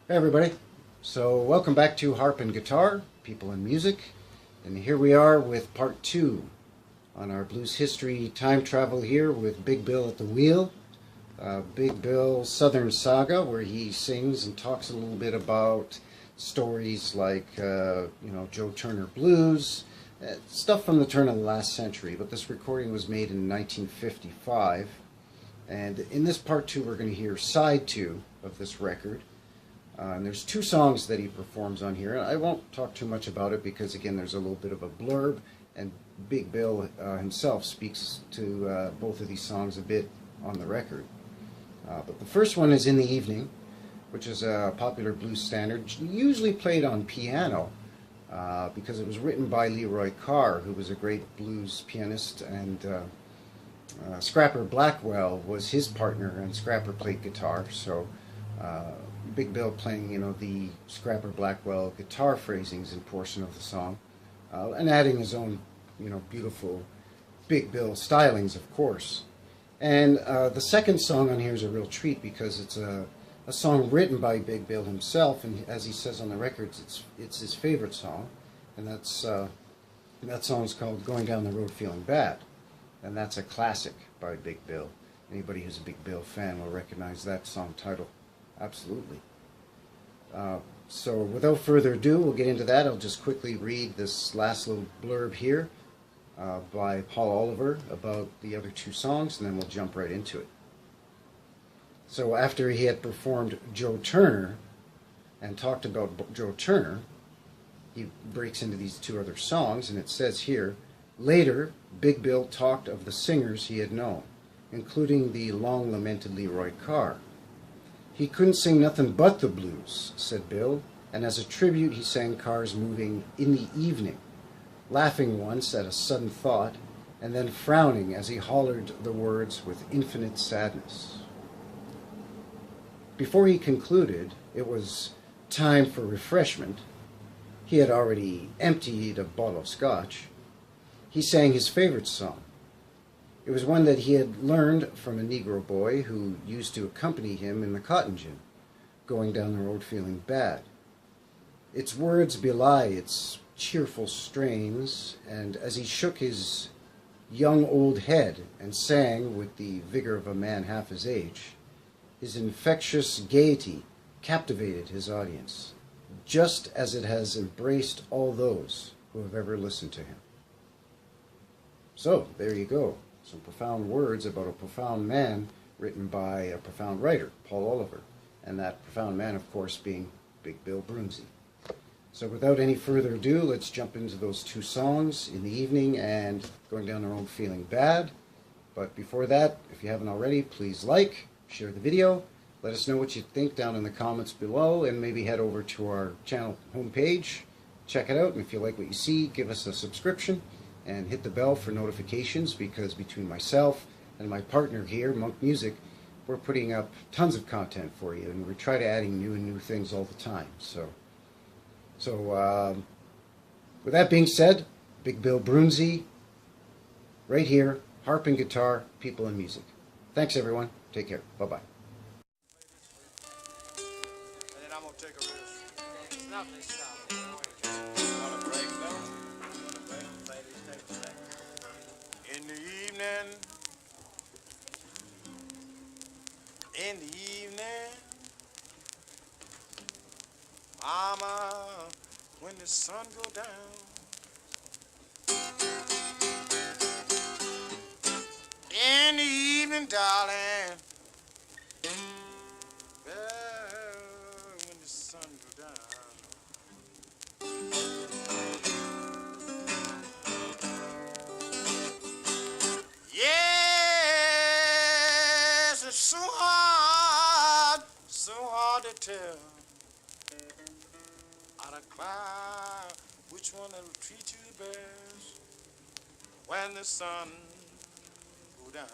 Hey everybody, so welcome back to Harp and Guitar, People and Music, and here we are with part 2 on our blues history time travel here with Big Bill at the wheel. Big Bill's Southern Saga, where he sings and talks a little bit about stories like, Joe Turner blues, stuff from the turn of the last century, but this recording was made in 1955, and in this part 2 we're going to hear side 2 of this record. And there's 2 songs that he performs on here. I won't talk too much about it because, again, there's a little bit of a blurb, and Big Bill himself speaks to both of these songs a bit on the record. But the first one is In the Evening, which is a popular blues standard, usually played on piano because it was written by Leroy Carr, who was a great blues pianist, and Scrapper Blackwell was his partner, and Scrapper played guitar, so Big Bill playing, the Scrapper Blackwell guitar phrasings in portion of the song, and adding his own, beautiful Big Bill stylings, of course. And the second song on here is a real treat because it's a song written by Big Bill himself, and as he says on the records, it's his favorite song, and that song is called Going Down the Road Feeling Bad, and that's a classic by Big Bill. Anybody who's a Big Bill fan will recognize that song title. Absolutely. So without further ado, we'll get into that. I'll just quickly read this last little blurb here by Paul Oliver about the other 2 songs, and then we'll jump right into it. So after he had performed Joe Turner and talked about Joe Turner, he breaks into these 2 other songs, and it says here, later, Big Bill talked of the singers he had known, including the long-lamented Leroy Carr. He couldn't sing nothing but the blues, said Bill, and as a tribute he sang Carr's moving In the Evening, laughing once at a sudden thought, and then frowning as he hollered the words with infinite sadness. Before he concluded it was time for refreshment, he had already emptied a bottle of scotch, he sang his favorite song. It was one that he had learned from a Negro boy who used to accompany him in the cotton gin, going down the road feeling bad. Its words belie its cheerful strains, and as he shook his young old head and sang with the vigor of a man half his age, his infectious gaiety captivated his audience, just as it has embraced all those who have ever listened to him. So, there you go. Some profound words about a profound man written by a profound writer, Paul Oliver, and that profound man, of course, being Big Bill Broonzy. So without any further ado, let's jump into those 2 songs, In the Evening and Going Down the Road Feeling Bad. But before that, if you haven't already, please like, share the video, let us know what you think down in the comments below, and maybe head over to our channel homepage, check it out, and if you like what you see, give us a subscription. And hit the bell for notifications, because between myself and my partner here, Monk Music, we're putting up tons of content for you, and we try to adding new things all the time. So with that being said, Big Bill Broonzy, right here, Harp and Guitar, People and Music. Thanks everyone. Take care. Bye bye. And then I'm gonna take a risk. In the evening, mama, when the sun go down, in the evening, darling, when the sun go down. Yes, it's so hard to tell. Out of cloud, which one that'll treat you best when the sun go down.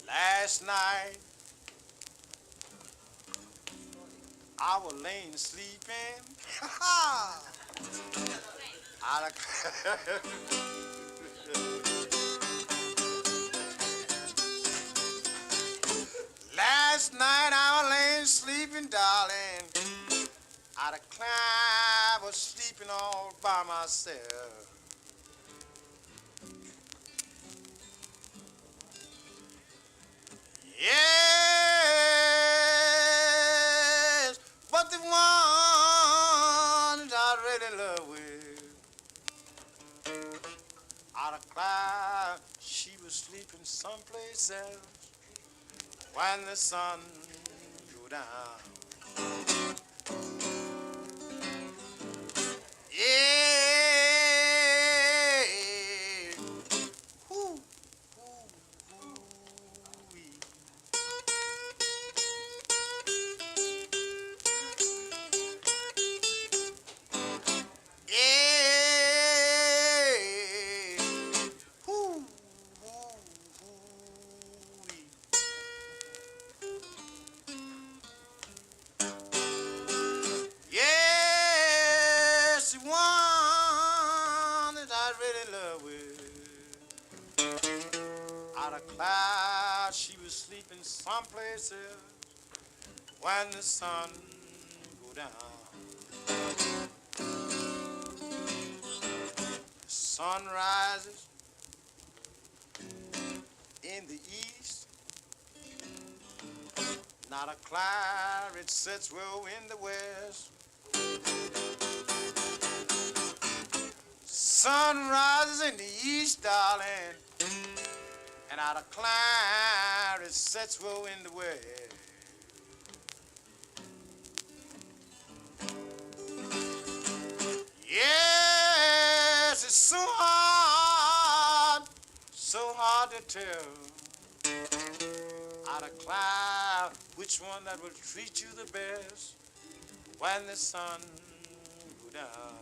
Last night, I was laying sleeping. Out of Last night I was laying sleeping, darling. I declare I was sleeping all by myself. Yes, but the one that I really love with, I declare she was sleeping someplace else when the sun go down. Yeah. Whoo, whoo, whoo-wee. Yeah. Whoo, whoo, whoo-wee. Yes, the one that I really love with. Out of cloud, she was sleeping someplace else when the sun go down. The sun rises in the east, not a cloud, it sets well in the west. Sun rises in the east, darling, and out of cloud, it sets well in the west. Yes, it's so hard to tell out of cloud which one that will treat you the best when the sun go down.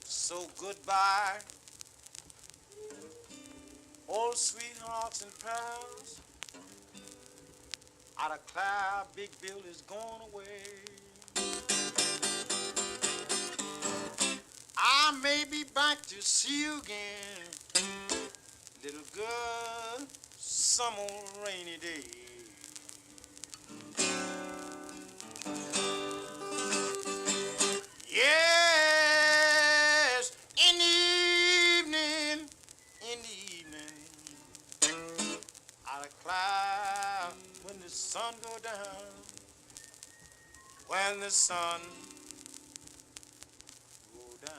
So goodbye, old sweethearts and pals. Out of cloud, Big Bill is gone away. I may be back to see you again, little girl, some old rainy day. Yes, in the evening, out of cloud, when the sun go down, when the sun go down.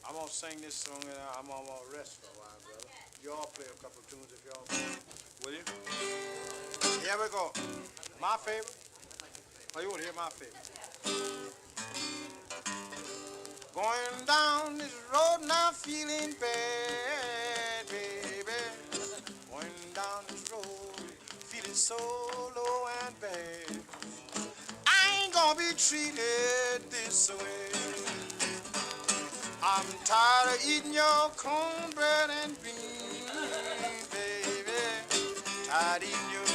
I'm gonna sing this song and I'm gonna rest for a while, brother. Y'all play a couple of tunes if y'all will you? Here we go. My favorite. Oh, you wanna hear my favorite? Going down this road now feeling bad, baby. Going down this road feeling so low and bad. I ain't gonna be treated this way. I'm tired of eating your cornbread and beans, baby. Tired of eating your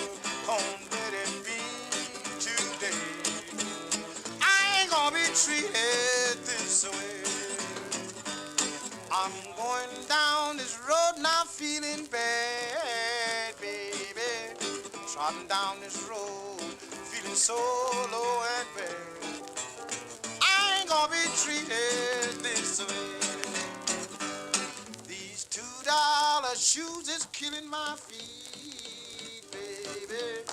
cornbread and beans today. I ain't gonna be treated this way. I'm going down this road now feeling bad, baby. Trotting down this road feeling so low and bad. I ain't gonna be treated this way. These $2 shoes is killing my feet, baby.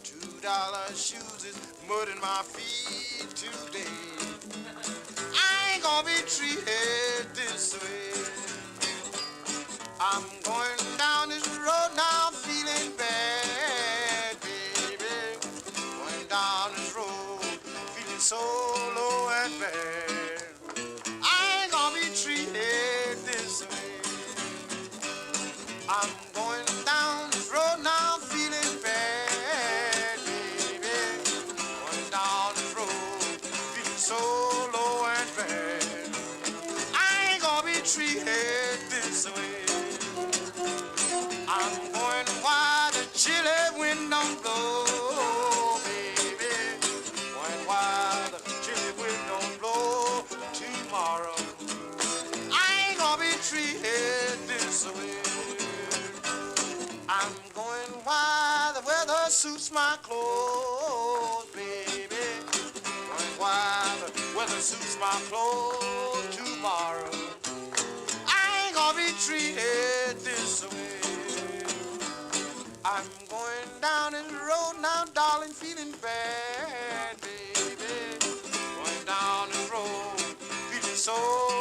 $2 shoes is mudding my feet today. I ain't gonna be treated this way. I'm going down this road now feeling bad, baby. Going down this road feeling so low and bad. I ain't gonna be treated this way. I'm going down this road now feeling bad, baby. Going down this road feeling so low and bad. I ain't gonna be treated this way. I'm going while the chilly wind don't blow. I'm going while the weather suits my clothes, baby. Going while the weather suits my clothes tomorrow. I ain't gonna be treated this way. I'm going down this road now, darling, feeling bad, baby. Going down this road, feeling so